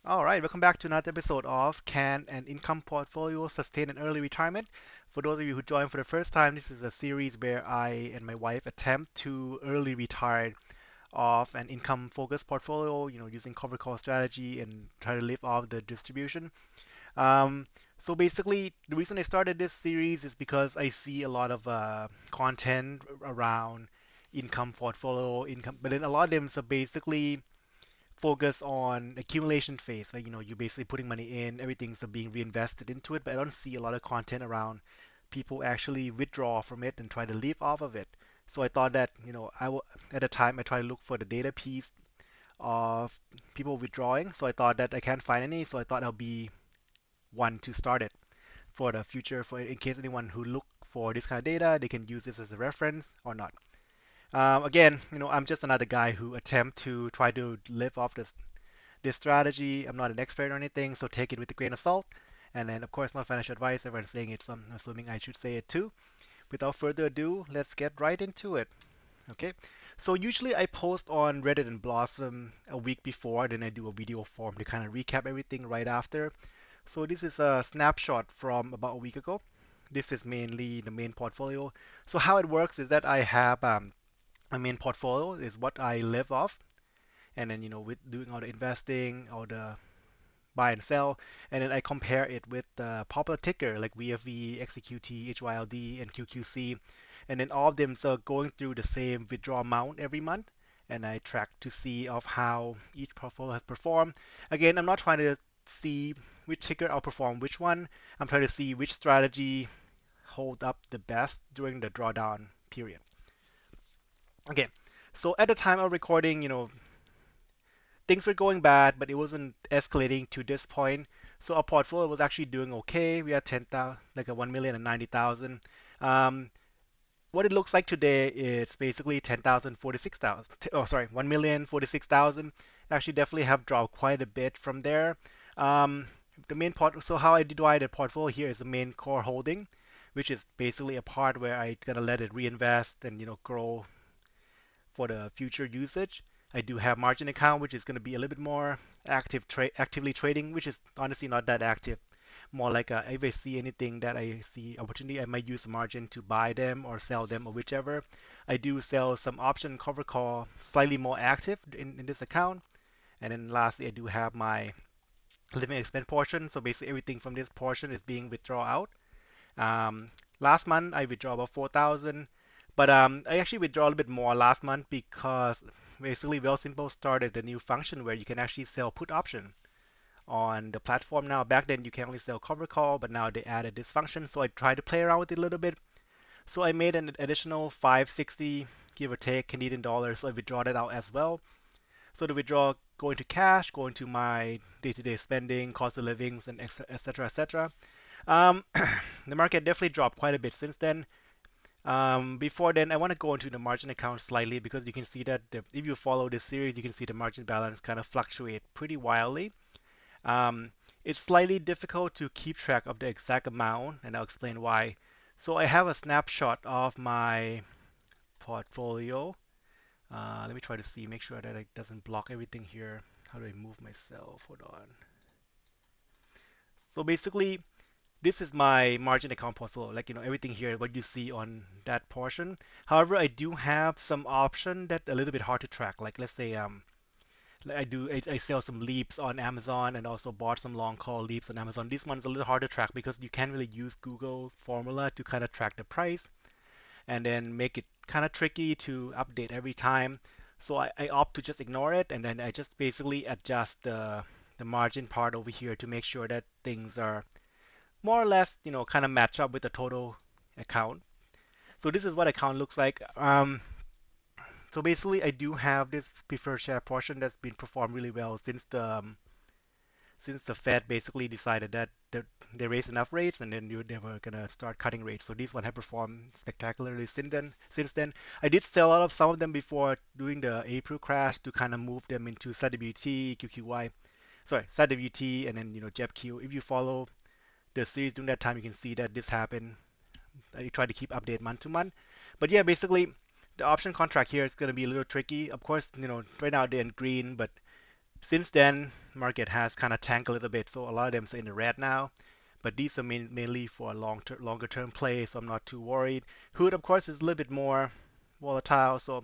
All right, welcome back to another episode of Can an Income Portfolio Sustain an Early Retirement? For those of you who joined for the first time, this is a series where I and my wife attempt to early retire off an income-focused portfolio, using cover call strategy and try to live off the distribution. Um, so basically, the reason I started this series is because I see a lot of content around income portfolio, income, but then a lot of them are basically focus on accumulation phase, where you're basically putting money in, everything's being reinvested into it, but I don't see a lot of content around people actually withdraw from it and try to live off of it. So I thought that, at the time I try to look for the data piece of people withdrawing. So I thought that I can't find any, so I thought I'll be one to start it for the future, for in case anyone who look for this kind of data, they can use this as a reference or not. Again, I'm just another guy who attempt to try to live off this strategy. I'm not an expert or anything, so take it with a grain of salt. And then, of course, not financial advice. Everyone's saying it, so I'm assuming I should say it too. Without further ado, let's get right into it. Okay. So usually I post on Reddit and Blossom a week before, then I do a video form to kind of recap everything right after. So this is a snapshot from about a week ago. This is mainly the main portfolio. So how it works is that I have a main portfolio is what I live off, and then with doing all the investing, all the buy and sell, and then I compare it with the popular ticker like VFV, XEQT, HYLD, and QQC, and then all of them are going through the same withdrawal amount every month, and I track to see of how each portfolio has performed. Again, I'm not trying to see which ticker outperform which one. I'm trying to see which strategy hold up the best during the drawdown period. Okay, so at the time of recording, things were going bad, but it wasn't escalating to this point. So our portfolio was actually doing okay. We had 10,000, like a 1,090,000. Um, what it looks like today is basically 10,046,000. Oh, sorry, 1,046,000. Actually, definitely have dropped quite a bit from there. Um, the main part, so how I divide the portfolio here is the main core holding, which is basically a part where I gonna let it reinvest and grow for the future usage. I do have margin account, which is going to be a little bit more actively trading, which is honestly not that active. More like if I see anything that I see opportunity, I might use the margin to buy them or sell them or whichever. I do sell some option cover call, slightly more active in this account. And then lastly, I do have my living expense portion. So basically everything from this portion is being withdrawn out. Last month I withdrew about 4,000, but I actually withdrew a little bit more last month because basically Wealthsimple started a new function where you can actually sell put option on the platform now. Back then you can only sell cover call, but now they added this function, so I tried to play around with it a little bit. So I made an additional 560, give or take, Canadian dollars, so I withdrew that out as well. So the withdrawal going to cash, going to my day-to-day spending, cost of livings, and etc. etc. Um, the market definitely dropped quite a bit since then. Before then, I want to go into the margin account slightly because you can see that if you follow this series, you can see the margin balance kind of fluctuate pretty wildly. Um, it's slightly difficult to keep track of the exact amount, and I'll explain why. So I have a snapshot of my portfolio. Let me try to see, make sure that it doesn't block everything here. How do I move myself? Hold on. So basically, this is my margin account portfolio, like everything here, what you see on that portion. However, I do have some option that a little bit hard to track. Like let's say like I sell some leaps on Amazon and also bought some long call leaps on Amazon. This one's a little hard to track because you can't really use Google formula to kind of track the price and then make it kind of tricky to update every time. So I opt to just ignore it, and then I just basically adjust the margin part over here to make sure that things are more or less, kind of match up with the total account. So this is what account looks like. So basically, I do have this preferred share portion that's been performed really well since the Fed basically decided that they raised enough rates and then they were gonna start cutting rates. So these one have performed spectacularly since then. I did sell out of some of them before doing the April crash to kind of move them into SWT, QQY, sorry, SWT, and then JEPQ. If you follow the series during that time, you can see that this happened. I try to keep update month to month. But yeah, basically the option contract here is going to be a little tricky. Of course, right now they're in green, but Since then, market has kind of tanked a little bit, so a lot of them are in the red now. But these are mainly for a longer term play, so I'm not too worried. HYLD, of course, is a little bit more volatile, so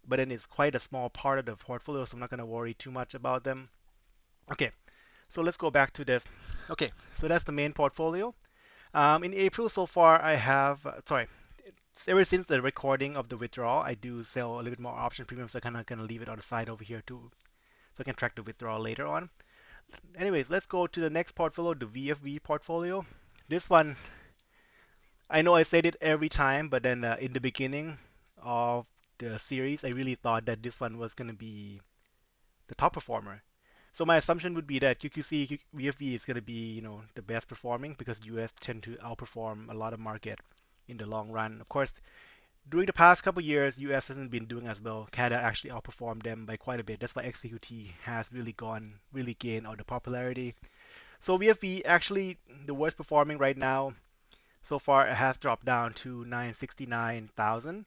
but then it's quite a small part of the portfolio, so I'm not going to worry too much about them. Okay, so let's go back to this. Okay, so that's the main portfolio. In April so far, I have, sorry, ever since the recording of the withdrawal, I do sell a little bit more option premiums. So I kind of gonna leave it on the side over here too, so I can track the withdrawal later on. Anyways, let's go to the next portfolio, the VFV portfolio. This one, I know I said it every time, but then in the beginning of the series, I really thought that this one was gonna be the top performer. So my assumption would be that QQC VFV is going to be, the best performing because US tend to outperform a lot of market in the long run. Of course, during the past couple of years, US hasn't been doing as well. Canada actually outperformed them by quite a bit. That's why XEQT has really gained all the popularity. So VFV actually the worst performing right now. So far, it has dropped down to 969,000.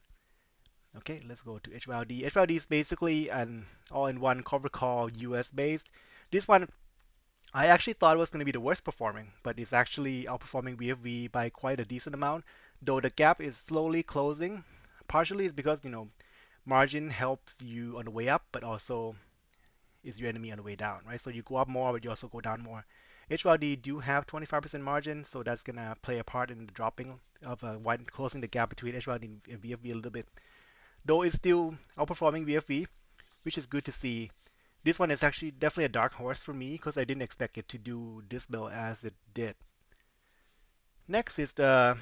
Okay, let's go to HYLD. HYLD is basically an all-in-one cover call US based. This one I actually thought it was going to be the worst performing, but it's actually outperforming VFV by quite a decent amount, though the gap is slowly closing. Partially it's because, margin helps you on the way up, but also is your enemy on the way down, right? So you go up more, but you also go down more. HYLD do have 25% margin, so that's going to play a part in the dropping of closing the gap between HYLD and VFV a little bit. Though it's still outperforming VFV, which is good to see. This one is actually definitely a dark horse for me because I didn't expect it to do this well as it did. Next is the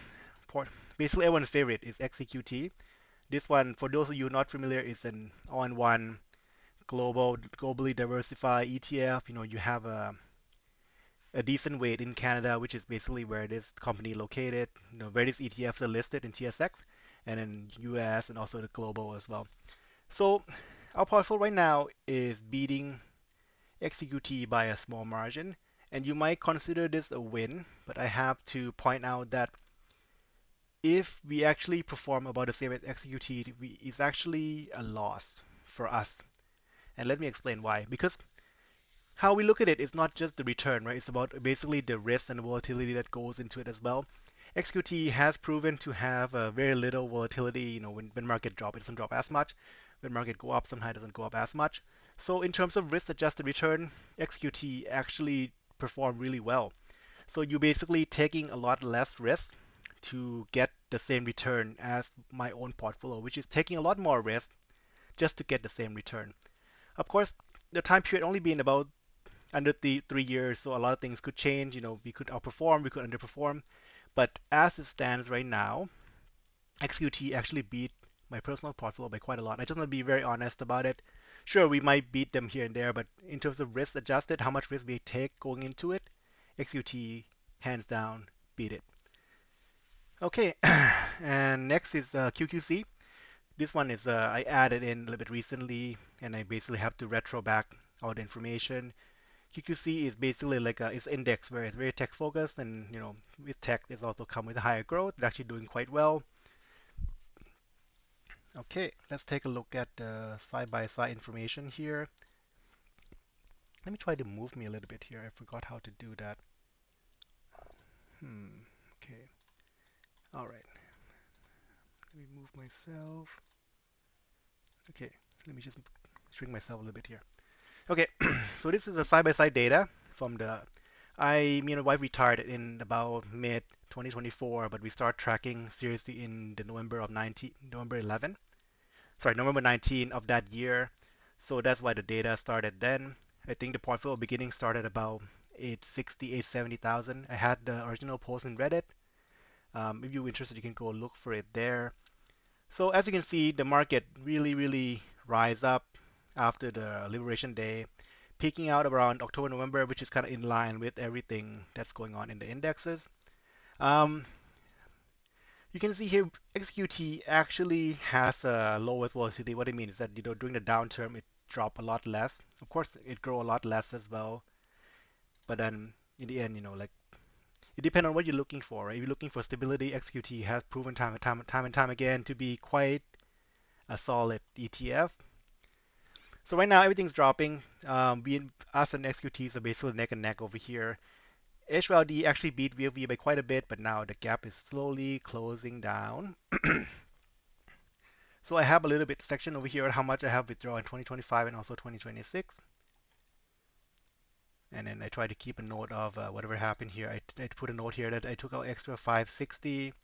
port. Basically, everyone's favorite is XEQT. This one, for those of you not familiar, is an all-in-one globally diversified ETF. You have a decent weight in Canada, which is basically where this company located. Various ETFs are listed in TSX, and in US and also the global as well. So our portfolio right now is beating XEQT by a small margin, and you might consider this a win, but I have to point out that if we actually perform about the same as XEQT, it's actually a loss for us. And let me explain why. Because how we look at it is not just the return, right? It's about basically the risk and volatility that goes into it as well. XQT has proven to have very little volatility. When market drop, it doesn't drop as much. When market go up, sometimes it doesn't go up as much. So in terms of risk-adjusted return, XQT actually performed really well. So you're basically taking a lot less risk to get the same return as my own portfolio, which is taking a lot more risk just to get the same return. Of course, the time period only being about under the 3 years, so a lot of things could change. We could outperform, we could underperform. But as it stands right now, XQT actually beat my personal portfolio by quite a lot. I just want to be very honest about it. Sure, we might beat them here and there, but in terms of risk adjusted, how much risk we take going into it, XQT hands down beat it. Okay, and next is QQC. This one is I added in a little bit recently, and I basically have to retro back all the information. QQC is basically like it's index where it's very tech focused, and with tech it's also come with higher growth. It's actually doing quite well. Okay, let's take a look at the side-by-side information here. Let me try to move me a little bit here. I forgot how to do that. Okay. All right. Let me move myself. Okay. Let me just shrink myself a little bit here. Okay. So this is a side-by-side data from me and my wife retired in about mid 2024, but we start tracking seriously in the November 11. Sorry, November 19 of that year. So that's why the data started then. I think the portfolio beginning started about 860, 870,000. I had the original post in Reddit. If you're interested, you can go look for it there. So as you can see, the market really rise up after the Liberation Day, peaking out around October, November, which is kind of in line with everything that's going on in the indexes. Um, you can see here XQT actually has a lowest volatility. What I mean is that during the downturn it dropped a lot less. Of course, it grow a lot less as well. But then in the end, like it depends on what you're looking for. Right? If you're looking for stability, XQT has proven time and time again to be quite a solid ETF. So right now everything's dropping. Us and XQTs are basically neck and neck over here. HYLD actually beat VOV by quite a bit, but now the gap is slowly closing down. So I have a little bit section over here how much I have withdrawn in 2025 and also 2026. And then I try to keep a note of whatever happened here. I put a note here that I took out extra 560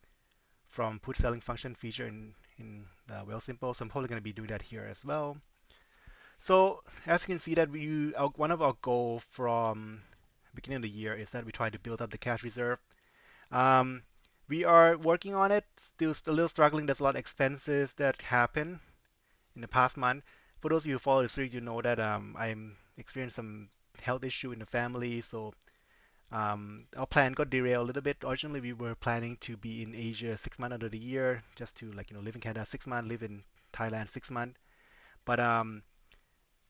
from put selling function feature in Wealthsimple. So I'm probably going to be doing that here as well. So as you can see that one of our goal from beginning of the year is that we try to build up the cash reserve. Um, we are working on it, still a little struggling. There's a lot of expenses that happen in the past month. For those of you who follow the series, you know that I'm experienced some health issue in the family, so our plan got derailed a little bit. Originally, we were planning to be in Asia 6 months out of the year, just to live in Canada 6 months, live in Thailand 6 months. But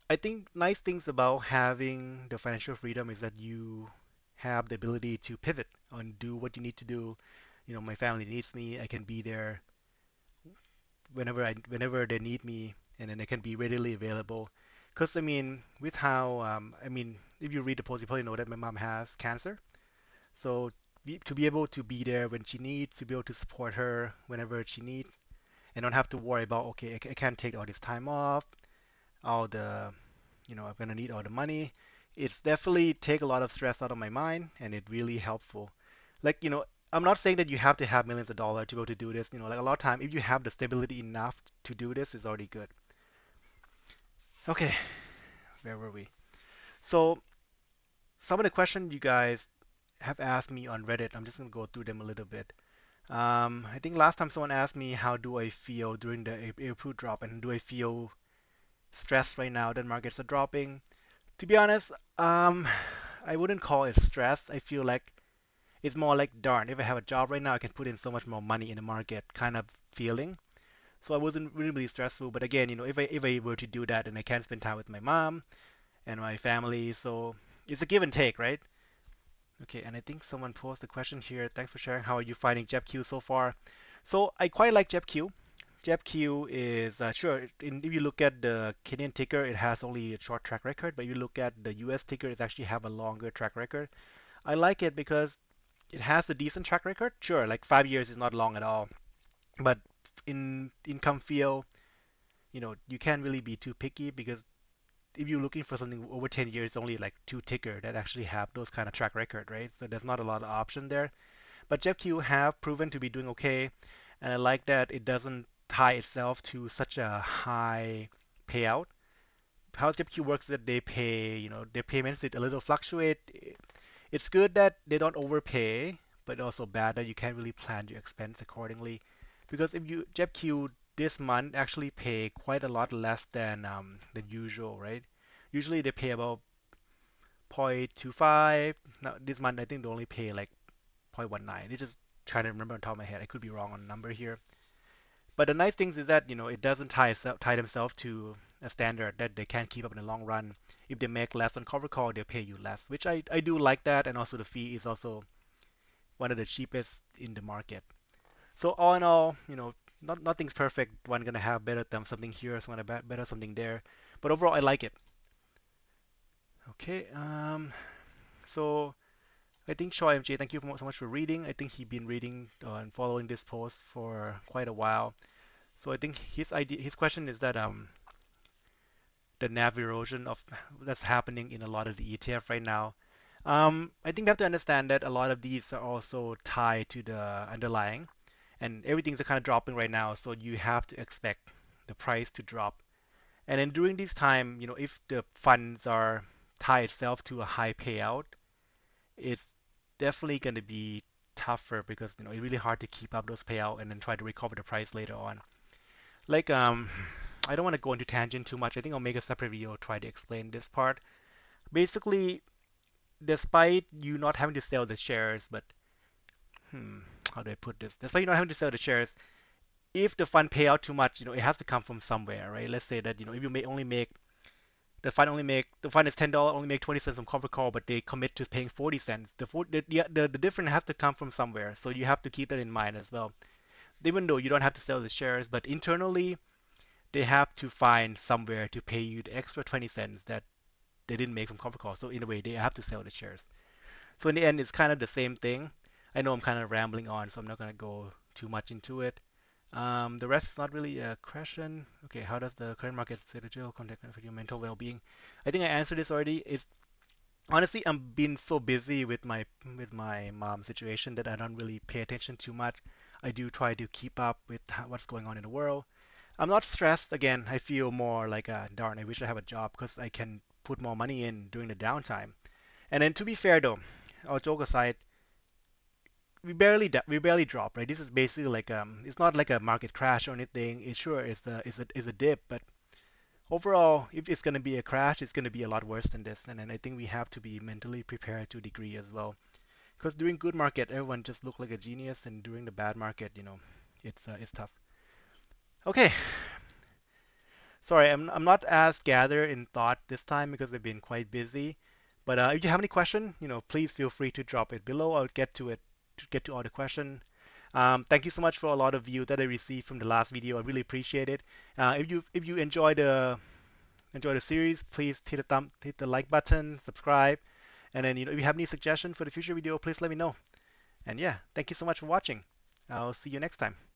I think nice things about having the financial freedom is that you have the ability to pivot and do what you need to do. My family needs me. I can be there whenever they need me, and then I can be readily available. Because with how if you read the post, you probably know that my mom has cancer. So to be able to be there when she needs, to be able to support her whenever she needs, and don't have to worry about okay, I can't take all this time off, all the I'm gonna need all the money. It's definitely take a lot of stress out of my mind, and it really helpful. Like, I'm not saying that you have to have millions of dollars to be able to do this. Like a lot of time, if you have the stability enough to do this, it's already good. Okay, where were we? So some of the questions you guys have asked me on Reddit, I'm just gonna go through them a little bit. I think last time someone asked me how do I feel during the April drop, and do I feel stressed right now that markets are dropping? To be honest, I wouldn't call it stress. I feel like it's more like, darn, if I have a job right now, I can put in so much more money in the market kind of feeling. So I wasn't really stressful. But again, if I were to do that, then I can spend time with my mom and my family. So it's a give and take, right? Okay, and I think someone posed a question here. Thanks for sharing. How are you finding JEPQ so far? So I quite like JEPQ. JEPQ is sure. If you look at the Canadian ticker, it has only a short track record. But if you look at the US ticker, it actually have a longer track record. I like it because it has a decent track record. Sure, like 5 years is not long at all, but in income field, you can't really be too picky because if you're looking for something over 10 years, it's only like two ticker that actually have those kind of track record, right? So there's not a lot of option there. But JetQ have proven to be doing okay, and I like that it doesn't tie itself to such a high payout. How JetQ works is that they pay, their payments it a little fluctuate. It's good that they don't overpay, but also bad that you can't really plan your expense accordingly. Because if you JetQ this month actually pay quite a lot less than usual, right? Usually they pay about 0.25. Now this month I think they only pay like 0.19. It's just trying to remember on top of my head. I could be wrong on the number here. But the nice thing is that it doesn't tie themselves to a standard that they can't keep up in the long run. If they make less on cover call, they'll pay you less, which I do like that. And also the fee is also one of the cheapest in the market. So all in all, nothing's perfect. One gonna have better than something here, one better something there. But overall, I like it. Okay. So I think Shaw MJ, thank you so much for reading. I think he's been reading and following this post for quite a while. So I think his question is that the NAV erosion of that's happening in a lot of the ETF right now. I think we have to understand that a lot of these are also tied to the underlying, and everything's kind of dropping right now. So you have to expect the price to drop. And then during this time, if the funds are tie itself to a high payout, it's definitely going to be tougher because it's really hard to keep up those payout and then try to recover the price later on. Like I don't want to go into tangent too much. I think I'll make a separate video try to explain this part. Basically, despite you not having to sell the shares, but how do I put this? Despite you not having to sell the shares, if the fund pay out too much, it has to come from somewhere, right? Let's say that if you may only make the fund is $10, only make 20 cents from cover call, but they commit to paying 40 cents. The difference has to come from somewhere, so you have to keep that in mind as well. Even though you don't have to sell the shares, but internally they have to find somewhere to pay you the extra 20 cents that they didn't make from conference call. So in a way, they have to sell the shares. So in the end, it's kind of the same thing. I know I'm kind of rambling on, so I'm not going to go too much into it. The rest is not really a question. Okay, how does the current market strategical context affect your mental well-being? I think I answered this already. It's honestly I'm being so busy with my mom's situation that I don't really pay attention too much. I do try to keep up with what's going on in the world. I'm not stressed. Again, I feel more like, darn, I wish I have a job because I can put more money in during the downtime. And then to be fair though, all joke aside, we barely drop, right? This is basically like it's not like a market crash or anything. It sure is a dip, but overall, if it's gonna be a crash, it's gonna be a lot worse than this. And then I think we have to be mentally prepared to a degree as well. Because during good market, everyone just look like a genius, and during the bad market, it's tough. Okay, sorry, I'm not as gathered in thought this time because I've been quite busy. But if you have any question, please feel free to drop it below. I'll get to it, to get to all the question. Thank you so much for a lot of view that I received from the last video. I really appreciate it. If you enjoy the series, please hit the like button, subscribe, and then if you have any suggestion for the future video, please let me know. And yeah, thank you so much for watching. I'll see you next time.